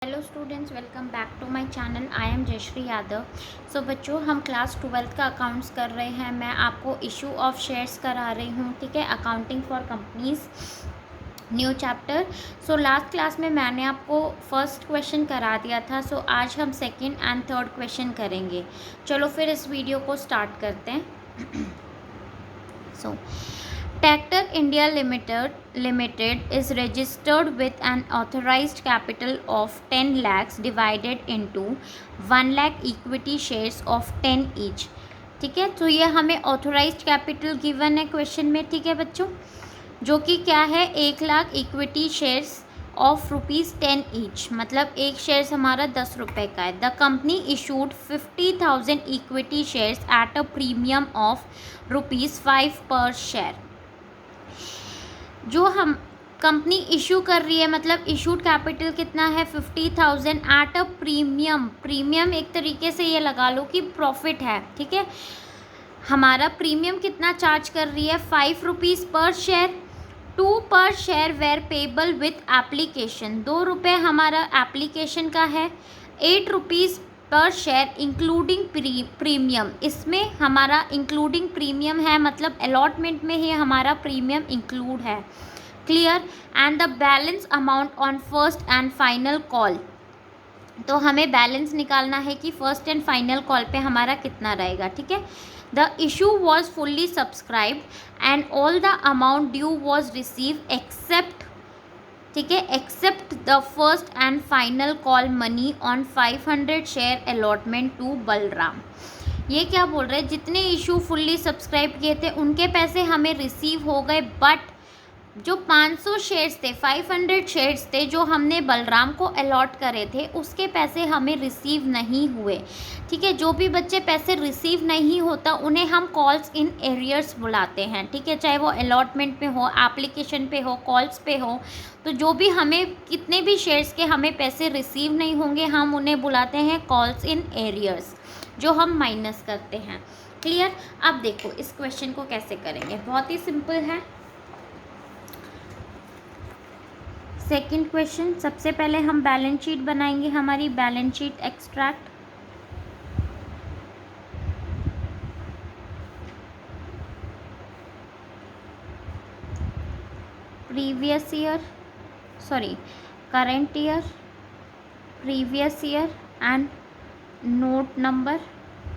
Hello students, welcome back to my channel. I am Jayshree Yadav. So बच्चों, हम class 12th का accounts कर रहे हैं। मैं आपको इशू ऑफ शेयर्स करा रही हूँ, ठीक है। Accounting for companies, new chapter. So last class में मैंने आपको फर्स्ट क्वेश्चन करा दिया था। सो आज हम सेकंड एंड थर्ड क्वेश्चन करेंगे। चलो फिर इस वीडियो को स्टार्ट करते हैं। सो Tractor India Limited is registered with an authorized capital of 10 lakhs divided into 1 lakh equity shares of 10 each। ठीक है, तो ये हमें ऑथोराइज्ड कैपिटल गिवन है क्वेश्चन में, ठीक है बच्चों, जो कि क्या है 1 lakh equity shares of ₹10 each, मतलब एक शेयर्स हमारा 10 रुपये का है। The company issued 50,000 equity shares at a premium of ₹5 पर शेयर। जो हम कंपनी इशू कर रही है, मतलब इशूड कैपिटल कितना है 50,000 एट अ प्रीमियम। प्रीमियम एक तरीके से ये लगा लो कि प्रॉफिट है, ठीक है। हमारा प्रीमियम कितना चार्ज कर रही है, ₹5 पर शेयर। 2 पर share were payable with application, ₹2 हमारा एप्लीकेशन का है। ₹8 पर शेयर इंक्लूडिंग प्रीमियम, इसमें हमारा इंक्लूडिंग प्रीमियम है, मतलब अलॉटमेंट में ही हमारा प्रीमियम इंक्लूड है। Clear. And the balance amount on first and final call, तो हमें बैलेंस निकालना है कि फर्स्ट एंड फाइनल कॉल पे हमारा कितना रहेगा, ठीक है। The issue was fully subscribed and all the amount due was receive except, ठीक है, except the first and final call money on 500 share allotment to Balram. ये क्या बोल रहे हैं, जितने इशू फुल्ली सब्सक्राइब किए थे उनके पैसे हमें रिसीव हो गए, बट जो 500 शेयर्स थे, 500 शेयर्स थे जो हमने बलराम को अलॉट करे थे, उसके पैसे हमें रिसीव नहीं हुए, ठीक है। जो भी बच्चे पैसे रिसीव नहीं होता उन्हें हम कॉल्स इन एरियर्स बुलाते हैं, ठीक है। चाहे वो अलॉटमेंट पे हो, एप्लीकेशन पे हो, कॉल्स पे हो, तो जो भी हमें कितने भी शेयर्स के हमें पैसे रिसीव नहीं होंगे, हम उन्हें बुलाते हैं कॉल्स इन एरियर्स, जो हम माइनस करते हैं। क्लियर। अब देखो इस क्वेश्चन को कैसे करेंगे, बहुत ही सिंपल है। सेकंड क्वेश्चन, सबसे पहले हम बैलेंस शीट बनाएंगे, हमारी balance sheet extract. Previous year, sorry current year, previous year and note number,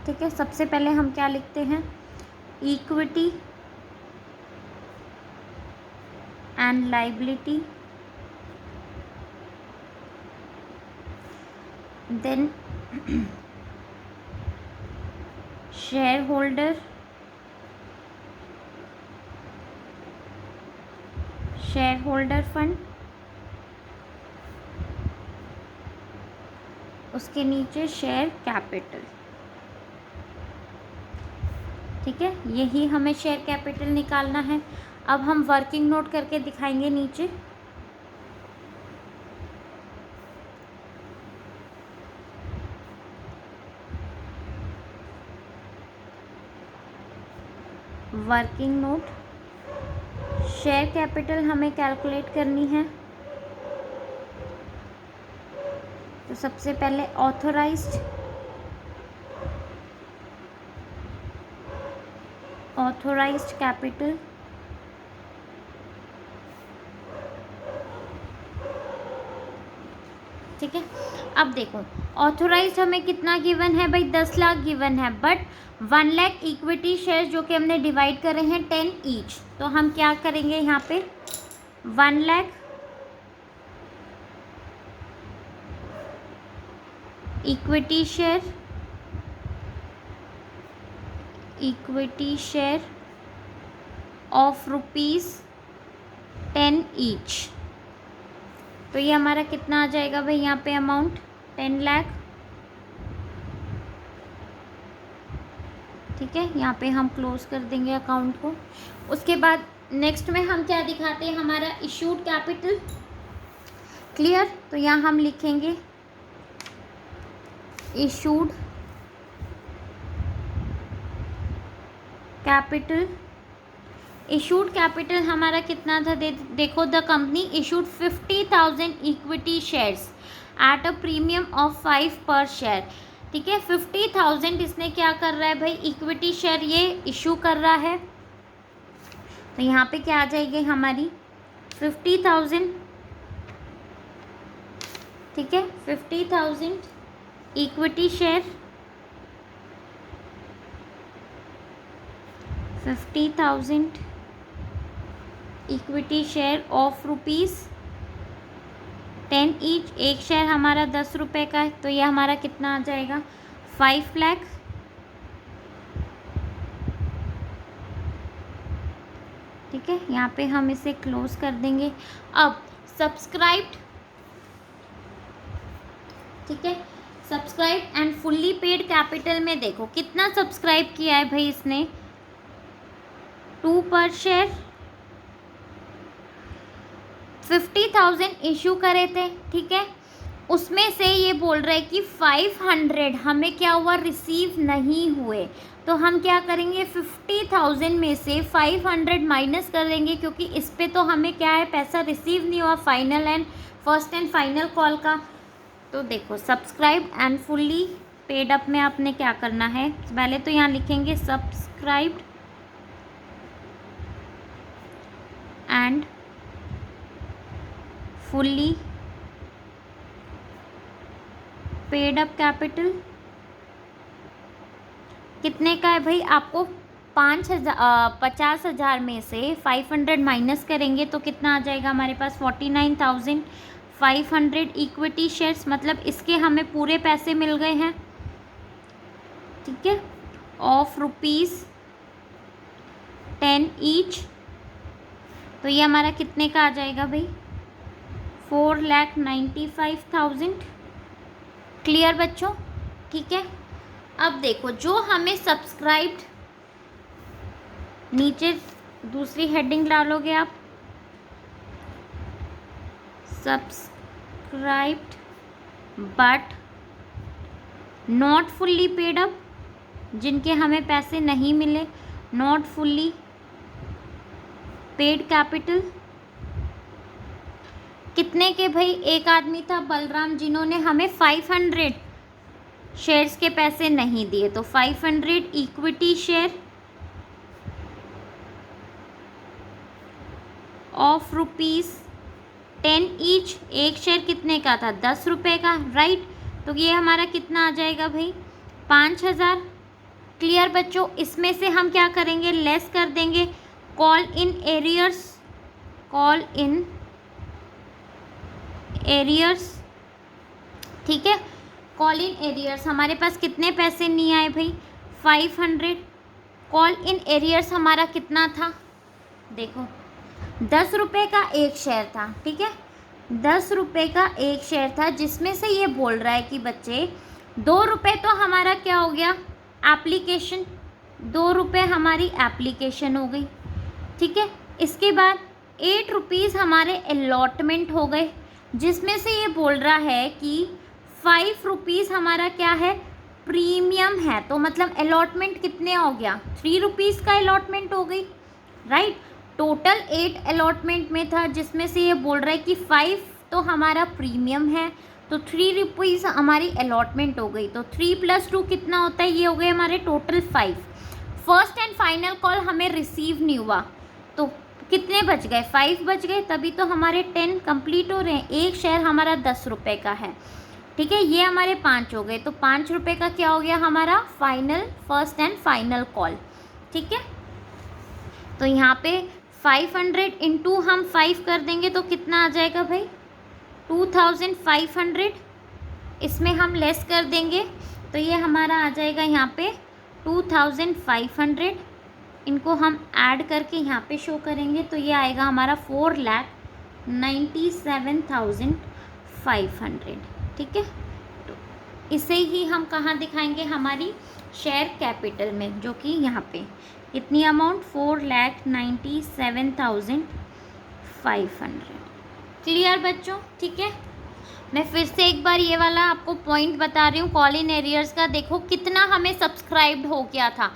ठीक है। सबसे पहले हम क्या लिखते हैं, equity and liability, then share holder, fund, उसके नीचे शेयर कैपिटल, ठीक है। यही हमें शेयर कैपिटल निकालना है। अब हम वर्किंग नोट करके दिखाएंगे नीचे। वर्किंग नोट, शेयर कैपिटल हमें कैलकुलेट करनी है। तो सबसे पहले ऑथोराइज्ड कैपिटल, ठीक है। अब देखो ऑथोराइज्ड हमें कितना गिवन है भाई, 10 लाख गिवन है, बट 1 लाख इक्विटी शेयर जो कि हमने डिवाइड करे हैं 10 ईच, तो हम क्या करेंगे यहाँ पे 1 lakh equity share of ₹10 each. तो ये हमारा कितना आ जाएगा भाई, यहाँ पे अमाउंट 10 लाख, ठीक है। यहाँ पे हम क्लोज कर देंगे अकाउंट को। उसके बाद नेक्स्ट में हम क्या दिखाते हैं, हमारा इशूड कैपिटल। क्लियर। तो यहाँ हम लिखेंगे इशूड कैपिटल। इशूड कैपिटल हमारा कितना था, देखो the company issued 50,000 equity shares at a premium of 5 पर शेयर। ठीक है, 50,000 इसने क्या कर रहा है भाई, इक्विटी शेयर ये इशू कर रहा है। तो यहाँ पे क्या आ जाएगी हमारी 50,000। ठीक है, 50,000 equity share, 50,000 equity share of ₹10 each. एक शेयर हमारा 10 रुपये का है, तो ये हमारा कितना आ जाएगा 5 लाख। ठीक है, यहाँ पे हम इसे क्लोज कर देंगे। अब सब्सक्राइब्ड, ठीक है, subscribe and fully paid capital में देखो कितना सब्सक्राइब किया है भाई इसने, 2 पर शेयर, 50,000 इशू करे थे। ठीक है, उसमें से ये बोल रहे कि 500 हमें क्या हुआ, रिसीव नहीं हुए। तो हम क्या करेंगे, 50,000 में से 500 माइनस कर देंगे, क्योंकि इस पे तो हमें क्या है, पैसा रिसीव नहीं हुआ final and first and final call का। तो देखो subscribe and fully paid up में आपने क्या करना है, पहले तो यहाँ लिखेंगे subscribed and fully paid up capital कितने का है भाई, आपको 50,000 में से 500 माइनस करेंगे तो कितना आ जाएगा हमारे पास 49,500 इक्विटी शेयर्स, मतलब इसके हमें पूरे पैसे मिल गए हैं। ठीक है, ऑफ ₹10 ईच। तो ये हमारा कितने का आ जाएगा भाई, 4,95,000। क्लियर बच्चों। ठीक है, अब देखो जो हमें सब्सक्राइब्ड, नीचे दूसरी हेडिंग डालोगे आप, subscribed but not fully paid up, जिनके हमें पैसे नहीं मिले, नॉट फुल्ली पेड कैपिटल कितने के भाई, एक आदमी था बलराम, जिन्होंने हमें 500 शेयर्स के पैसे नहीं दिए, तो 500 इक्विटी शेयर ऑफ ₹10 ईच। एक शेयर कितने का था, 10 रुपये का, राइट। तो ये हमारा कितना आ जाएगा भाई, 5,000। क्लियर बच्चों, इसमें से हम क्या करेंगे, लेस कर देंगे call in arrears, call in arrears. ठीक है, कॉल इन एरियर्स हमारे पास कितने पैसे नहीं आए भाई, 500। कॉल इन एरियर्स हमारा कितना था, देखो 10 रुपये का एक शेयर था। ठीक है, 10 रुपये का एक शेयर था, जिसमें से ये बोल रहा है कि बच्चे 2 रुपये तो हमारा क्या हो गया, एप्लीकेशन, 2 रुपये हमारी एप्लीकेशन हो गई। ठीक है, इसके बाद 8 रुपीज़ हमारे अलॉटमेंट हो गए, जिसमें से ये बोल रहा है कि 5 रुपीज़ हमारा क्या है, प्रीमियम है। तो मतलब अलॉटमेंट कितने हो गया, 3 रुपीज़ का अलॉटमेंट हो गई, राइट। टोटल 8 अलॉटमेंट में था, जिसमें से ये बोल रहा है कि 5 तो हमारा प्रीमियम है, तो 3 रुपीज़ हमारी अलॉटमेंट हो गई। तो 3 + 2 कितना होता है, ये हो गए हमारे total 5। First and final call हमें रिसीव नहीं हुआ, तो कितने बच गए, 5 बच गए, तभी तो हमारे 10 कंप्लीट हो रहे हैं। एक शेयर हमारा 10 रुपये का है। ठीक है, ये हमारे 5 हो गए, तो 5 रुपये का क्या हो गया हमारा final, first and final call. ठीक है, तो यहाँ पे 500 इंटू हम 5 कर देंगे तो कितना आ जाएगा भाई, 2,500। इसमें हम लेस कर देंगे तो ये हमारा आ जाएगा यहाँ पे 2,500। इनको हम ऐड करके यहाँ पे शो करेंगे तो ये आएगा हमारा 4,97,500। ठीक है, तो इसे ही हम कहाँ दिखाएंगे, हमारी शेयर कैपिटल में, जो कि यहाँ पे कितनी अमाउंट, 4,97,500। क्लियर बच्चों। ठीक है, मैं फिर से एक बार ये वाला आपको पॉइंट बता रही हूँ, कॉल इन एरियर्स का। देखो कितना हमें सब्सक्राइब्ड हो गया था,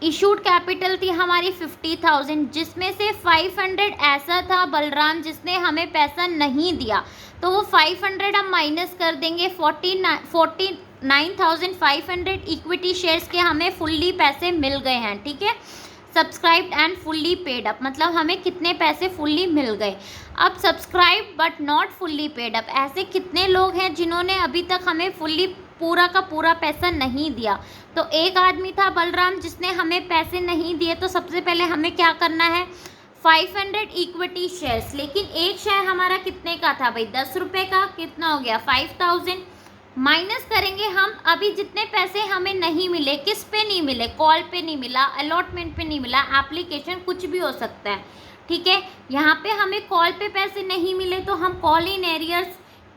इशूड कैपिटल थी हमारी 50,000, जिसमें से 500 ऐसा था बलराम जिसने हमें पैसा नहीं दिया, तो वो 500 हम माइनस कर देंगे। 49,500 इक्विटी शेयर्स के हमें फुल्ली पैसे मिल गए हैं, ठीक है। Subscribed and fully paid up, मतलब हमें कितने पैसे फुल्ली मिल गए। अब subscribe but not fully paid up, ऐसे कितने लोग हैं जिन्होंने अभी तक हमें फुल्ली पूरा का पूरा पैसा नहीं दिया। तो एक आदमी था बलराम जिसने हमें पैसे नहीं दिए, तो सबसे पहले हमें क्या करना है, 500 इक्विटी शेयर्स। लेकिन एक शेयर हमारा कितने का था भाई, 10 रुपये का, कितना हो गया 5,000। माइनस करेंगे हम अभी जितने पैसे हमें नहीं मिले, किस पे नहीं मिले, कॉल पे नहीं मिला, अलॉटमेंट पे नहीं मिला, एप्लीकेशन कुछ भी हो सकता है, ठीक है। यहाँ पे हमें कॉल पे पैसे नहीं मिले तो हम कॉल इन एरियर्स,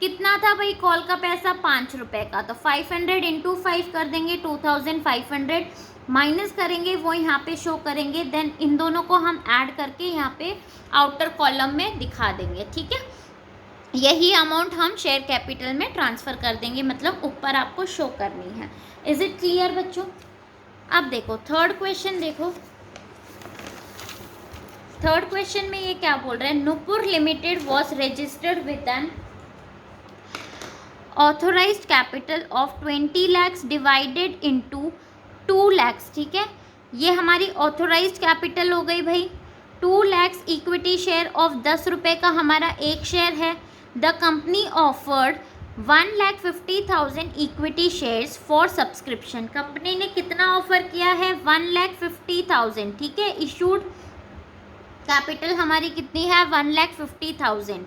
कितना था भाई कॉल का पैसा 5 रुपये का, तो 500 इंटू 5 कर देंगे 2,500, माइनस करेंगे वो यहाँ पे शो करेंगे। देन इन दोनों को हम ऐड करके यहाँ पे आउटर कॉलम में दिखा देंगे, ठीक है। यही अमाउंट हम शेयर कैपिटल में ट्रांसफ़र कर देंगे, मतलब ऊपर आपको शो करनी है। इज इट क्लियर बच्चों? अब देखो थर्ड क्वेश्चन, देखो थर्ड क्वेश्चन में ये क्या बोल रहे हैं, Nupur limited was registered with an authorized capital of 20 lakhs divided into 2 lakhs, ठीक है। ये हमारी ऑथोराइज्ड कैपिटल हो गई भाई। 2 lakhs इक्विटी शेयर ऑफ 10 रुपये का हमारा एक शेयर है। The company offered 1,50,000 equity shares for subscription. Company ने कितना ऑफर किया है, 1,50,000, ठीक है। इशूड कैपिटल हमारी कितनी है, 1,50,000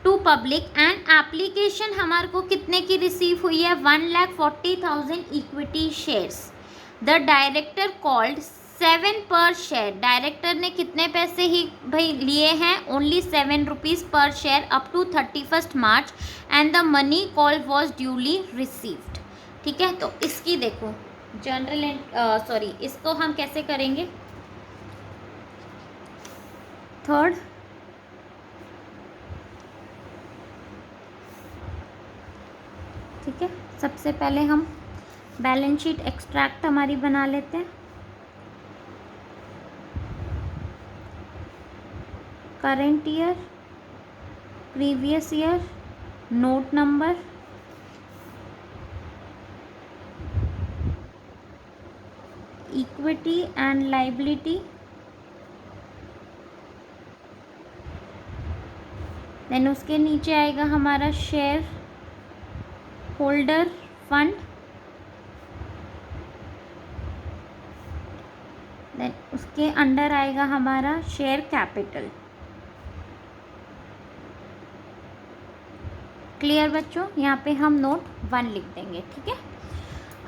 टू पब्लिक, एंड एप्लीकेशन हमारे को कितने की रिसीव हुई है, 1,40,000 equity shares. The director called 7 पर शेयर, डायरेक्टर ने कितने पैसे ही भाई लिए हैं, only 7 rupees per share up to 31 March, and the money call was duly received, ठीक है। तो इसकी देखो जनरल सॉरी इसको हम कैसे करेंगे, थर्ड, ठीक है। सबसे पहले हम बैलेंस शीट एक्सट्रैक्ट हमारी बना लेते हैं। Current year, previous year, note number, equity and liability, then उसके नीचे आएगा हमारा शेयर होल्डर फंड, देन उसके अंडर आएगा हमारा शेयर कैपिटल। क्लियर बच्चों? यहाँ पे हम नोट 1 लिख देंगे, ठीक है।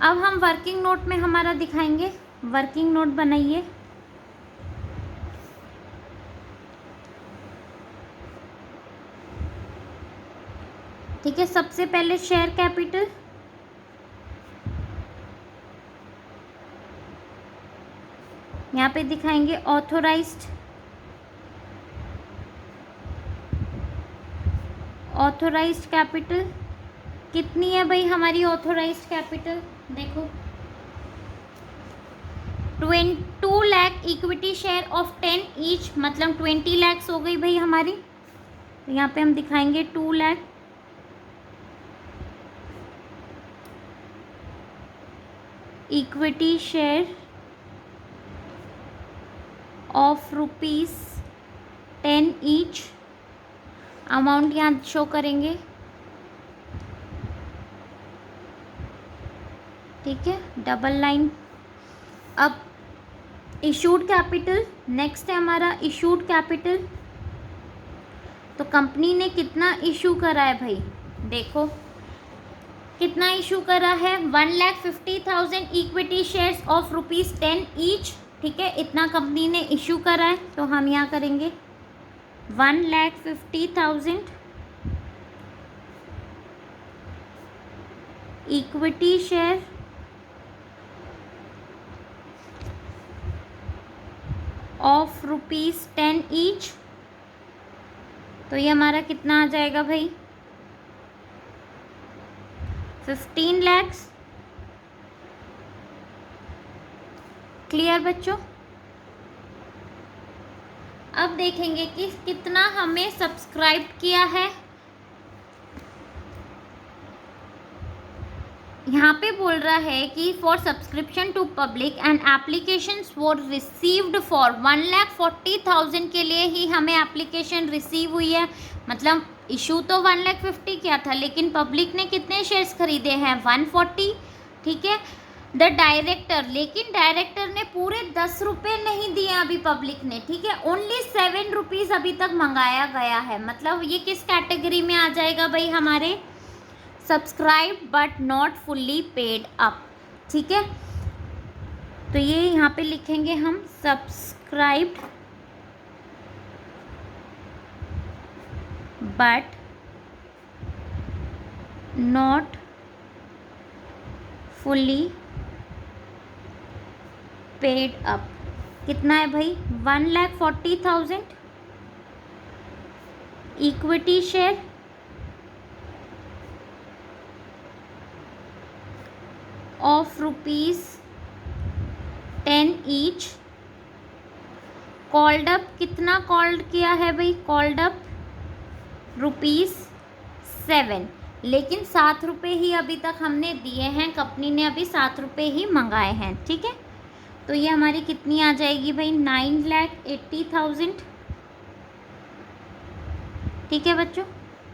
अब हम वर्किंग नोट में हमारा दिखाएंगे, वर्किंग नोट बनाइए। ठीक है, सबसे पहले शेयर कैपिटल, यहाँ पे दिखाएंगे ऑथोराइज्ड कैपिटल कितनी है भाई हमारी ऑथोराइज्ड कैपिटल, देखो 2 lakh equity share of 10 each, मतलब 20 lakhs हो गई भाई हमारी। तो यहाँ पे हम दिखाएंगे 2 lakh equity share of ₹10 each, amount यहाँ शो करेंगे, ठीक है, डबल लाइन। अब इशूड कैपिटल नेक्स्ट है हमारा, इशूड कैपिटल। तो कंपनी ने कितना इशू करा है भाई, देखो कितना इशू करा है, 1,50,000 इक्विटी शेयर्स ऑफ ₹10 ईच, ठीक है, इतना कंपनी ने इशू करा है। तो हम यहाँ करेंगे 1,50,000 इक्विटी शेयर ऑफ ₹10 ईच। तो ये हमारा कितना आ जाएगा भाई, 15 lakhs। क्लियर बच्चों? अब देखेंगे कि कितना हमें सब्सक्राइब किया है। यहाँ पे बोल रहा है कि for subscription to public and applications were received for 1,40,000 के लिए ही हमें एप्लीकेशन रिसीव हुई है। मतलब इशू तो 1,50,000 किया था, लेकिन पब्लिक ने कितने शेयर्स खरीदे हैं? 140। ठीक है। द डायरेक्टर, लेकिन डायरेक्टर ने पूरे 10 रुपये नहीं दिए अभी पब्लिक ने। ठीक है, ओनली 7 रुपीज़ अभी तक मंगाया गया है। मतलब ये किस कैटेगरी में आ जाएगा भाई? हमारे subscribe but not fully paid up. ठीक है, तो ये यहाँ पे लिखेंगे हम subscribed but not fully paid up. कितना है भाई? 1,40,000। Equity share of ₹10 each. Called up, कितना कॉल्ड किया है भाई? Called up ₹7। लेकिन 7 रुपये ही अभी तक हमने दिए हैं, कंपनी ने अभी 7 रुपये ही मंगाए हैं। ठीक है, तो ये हमारी कितनी आ जाएगी भाई? 9,80,000। ठीक है बच्चों,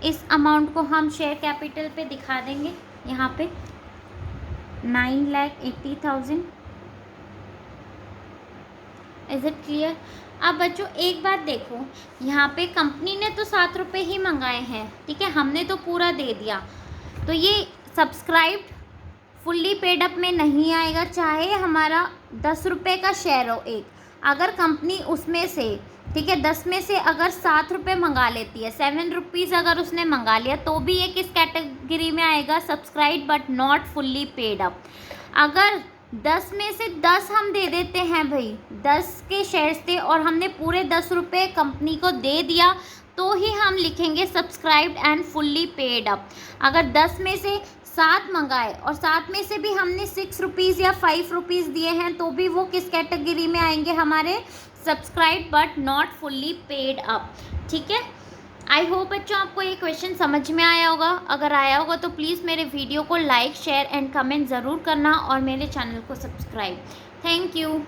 इस अमाउंट को हम शेयर कैपिटल पे दिखा देंगे यहाँ पे 9,80,000। Is it clear? अब बच्चों एक बात देखो, यहाँ पे कंपनी ने तो 7 रुपये ही मंगाए हैं। ठीक है, हमने तो पूरा दे दिया, तो ये सब्सक्राइब्ड फुल्ली पेड अप में नहीं आएगा, चाहे हमारा 10 रुपये का शेयर हो एक। अगर कंपनी उसमें से, ठीक है, 10 में से अगर 7 रुपये मंगा लेती है, 7 रुपीज़ अगर उसने मंगा लिया, तो भी ये किस कैटेगरी में आएगा? Subscribe but not fully paid up. अगर 10 में से 10 हम दे देते हैं भाई, 10 के शेयर्स थे और हमने पूरे 10 रुपये कंपनी को दे दिया, तो ही हम लिखेंगे subscribed and fully paid up. अगर 10 में से 7 मंगाए और 7 में से भी हमने 6 रुपीज़ या 5 रुपीज़ दिए हैं, तो भी वो किस कैटेगरी में आएंगे? हमारे subscribe but not fully paid up. ठीक है, आई होप बच्चों आपको ये क्वेश्चन समझ में आया होगा। अगर आया होगा तो प्लीज़ मेरे वीडियो को लाइक, शेयर एंड कमेंट ज़रूर करना और मेरे चैनल को सब्सक्राइब। Thank you.